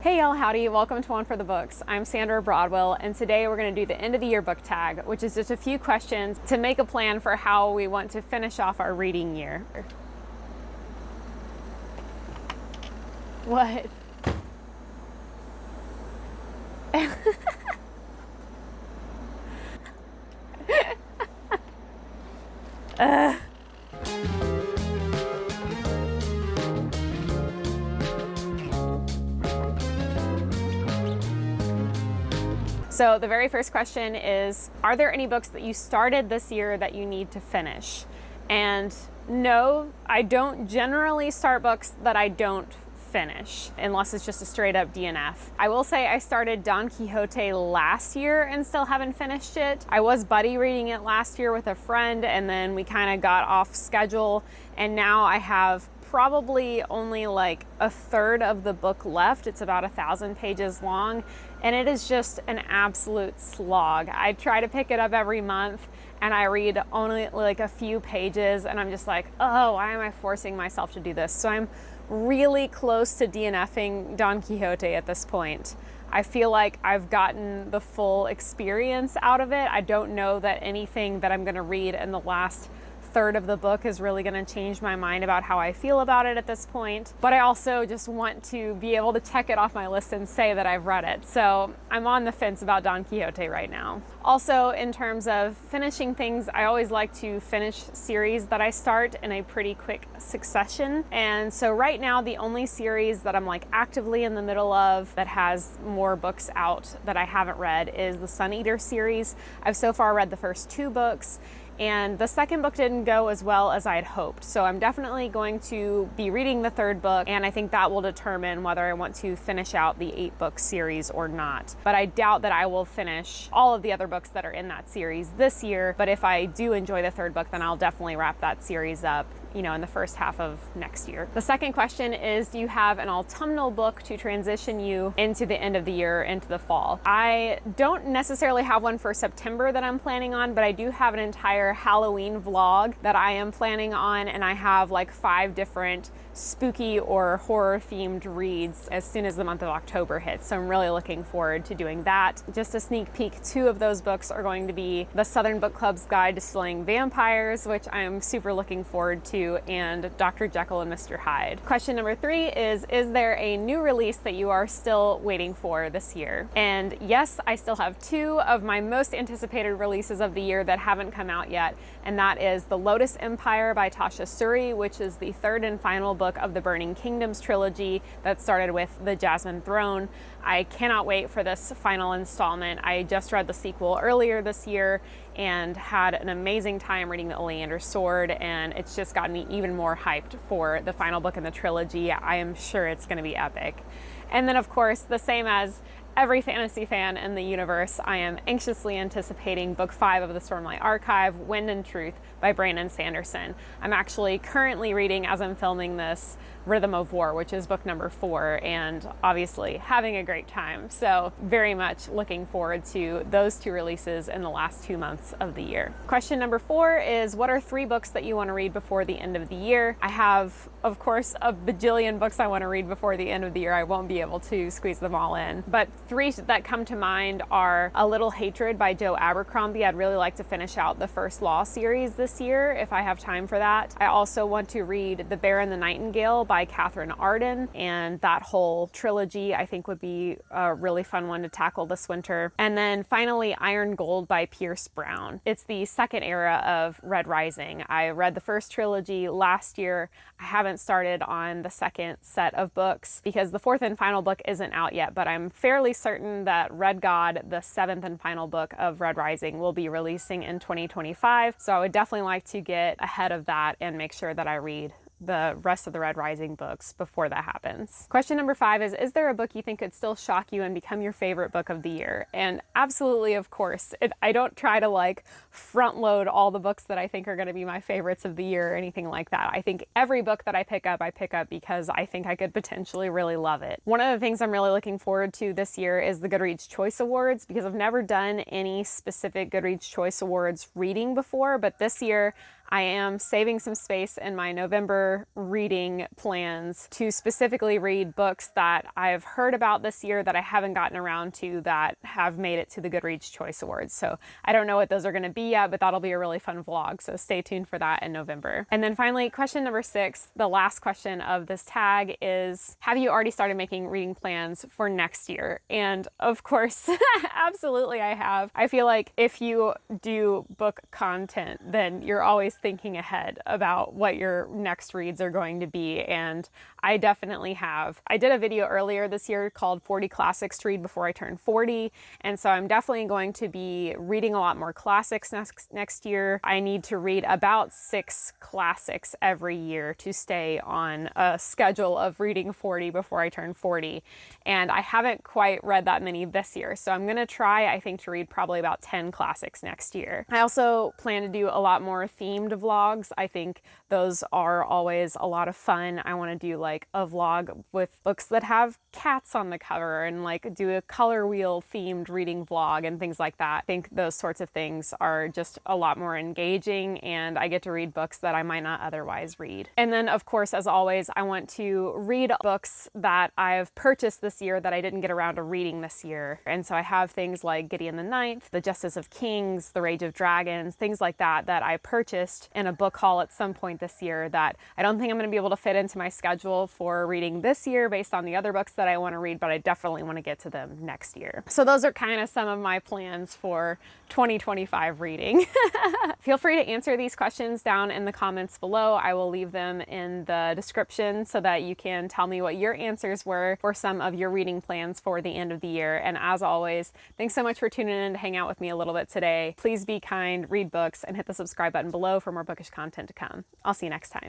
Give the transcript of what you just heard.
Hey y'all, howdy, welcome to One for the Books. I'm Sandra Broadwell, and today we're going to do the end of the year book tag, which is just a few questions to make a plan for how we want to finish off our reading year. What? So the very first question is, are there any books that you started this year that you need to finish? And no, I don't generally start books that I don't finish, unless it's just a straight up DNF. I will say I started Don Quixote last year and still haven't finished it. I was buddy reading it last year with a friend, and then we kind of got off schedule, and now I have probably only like a third of the book left. It's about 1,000 pages long, and it is just an absolute slog. I try to pick it up every month and I read only like a few pages, and I'm just like, oh, why am I forcing myself to do this? So I'm really close to DNFing Don Quixote at this point. I feel like I've gotten the full experience out of it. I don't know that anything that I'm going to read in the last third of the book is really going to change my mind about how I feel about it at this point. But I also just want to be able to check it off my list and say that I've read it. So I'm on the fence about Don Quixote right now. Also, in terms of finishing things, I always like to finish series that I start in a pretty quick succession. And so right now, the only series that I'm like actively in the middle of that has more books out that I haven't read is the Sun Eater series. I've so far read the first 2 books, and the second book didn't go as well as I had hoped. So I'm definitely going to be reading the 3rd book, and I think that will determine whether I want to finish out the 8-book series or not. But I doubt that I will finish all of the other books that are in that series this year. But if I do enjoy the 3rd book, then I'll definitely wrap that series up, in the first half of next year. The second question is, do you have an autumnal book to transition you into the end of the year, into the fall? I don't necessarily have one for September that I'm planning on, but I do have an entire Halloween vlog that I am planning on, and I have like 5 different spooky or horror themed reads as soon as the month of October hits. So I'm really looking forward to doing that. Just a sneak peek, 2 of those books are going to be the Southern Book Club's Guide to Slaying Vampires, which I'm super looking forward to, and Dr. Jekyll and Mr. Hyde. Question number 3 is there a new release that you are still waiting for this year? And yes, I still have 2 of my most anticipated releases of the year that haven't come out yet, and that is The Lotus Empire by Tasha Suri, which is the 3rd and final book of the Burning Kingdoms trilogy that started with The Jasmine Throne. I cannot wait for this final installment. I just read the sequel earlier this year and had an amazing time reading The Oleander Sword, and it's just gotten me even more hyped for the final book in the trilogy. I am sure it's going to be epic. And then, of course, the same as every fantasy fan in the universe, I am anxiously anticipating Book 5 of the Stormlight Archive, Wind and Truth by Brandon Sanderson. I'm actually currently reading, as I'm filming this, Rhythm of War, which is book number 4, and obviously having a great time. So very much looking forward to those 2 releases in the last 2 months of the year. Question number 4 is, what are 3 books that you want to read before the end of the year? I have, of course, a bajillion books I want to read before the end of the year. I won't be able to squeeze them all in, but 3 that come to mind are A Little Hatred by Joe Abercrombie. I'd really like to finish out the First Law series this year if I have time for that. I also want to read The Bear and the Nightingale by Catherine Arden, and that whole trilogy I think would be a really fun one to tackle this winter. And then finally, Iron Gold by Pierce Brown. It's the 2nd era of Red Rising. I read the first trilogy last year. I haven't started on the 2nd set of books because the 4th and final book isn't out yet, but I'm fairly certain that Red God, the 7th and final book of Red Rising, will be releasing in 2025. So I would definitely like to get ahead of that and make sure that I read the rest of the Red Rising books before that happens. Question number 5 is there a book you think could still shock you and become your favorite book of the year? And absolutely, of course. I don't try to like front load all the books that I think are going to be my favorites of the year or anything like that. I think every book that I pick up because I think I could potentially really love it. One of the things I'm really looking forward to this year is the Goodreads Choice Awards, because I've never done any specific Goodreads Choice Awards reading before, but this year I am saving some space in my November reading plans to specifically read books that I've heard about this year that I haven't gotten around to that have made it to the Goodreads Choice Awards. So I don't know what those are going to be yet, but that'll be a really fun vlog. So stay tuned for that in November. And then finally, question number 6, the last question of this tag is, have you already started making reading plans for next year? And of course, absolutely I have. I feel like if you do book content, then you're always thinking ahead about what your next reads are going to be. And I definitely have. I did a video earlier this year called 40 Classics to Read Before I Turn 40. And so I'm definitely going to be reading a lot more classics next year. I need to read about 6 classics every year to stay on a schedule of reading 40 before I turn 40. And I haven't quite read that many this year. So I'm going to try, I think, to read probably about 10 classics next year. I also plan to do a lot more themed vlogs. I think those are always a lot of fun. I want to do like a vlog with books that have cats on the cover and like do a color wheel themed reading vlog and things like that. I think those sorts of things are just a lot more engaging, and I get to read books that I might not otherwise read. And then of course, as always, I want to read books that I've purchased this year that I didn't get around to reading this year. And so I have things like Gideon the Ninth, The Justice of Kings, The Rage of Dragons, things like that that I purchased in a book haul at some point this year that I don't think I'm going to be able to fit into my schedule for reading this year based on the other books that I want to read, but I definitely want to get to them next year. So those are kind of some of my plans for 2025 reading. Feel free to answer these questions down in the comments below. I will leave them in the description so that you can tell me what your answers were for some of your reading plans for the end of the year. And as always, thanks so much for tuning in to hang out with me a little bit today. Please be kind, read books, and hit the subscribe button below for more bookish content to come. I'll see you next time.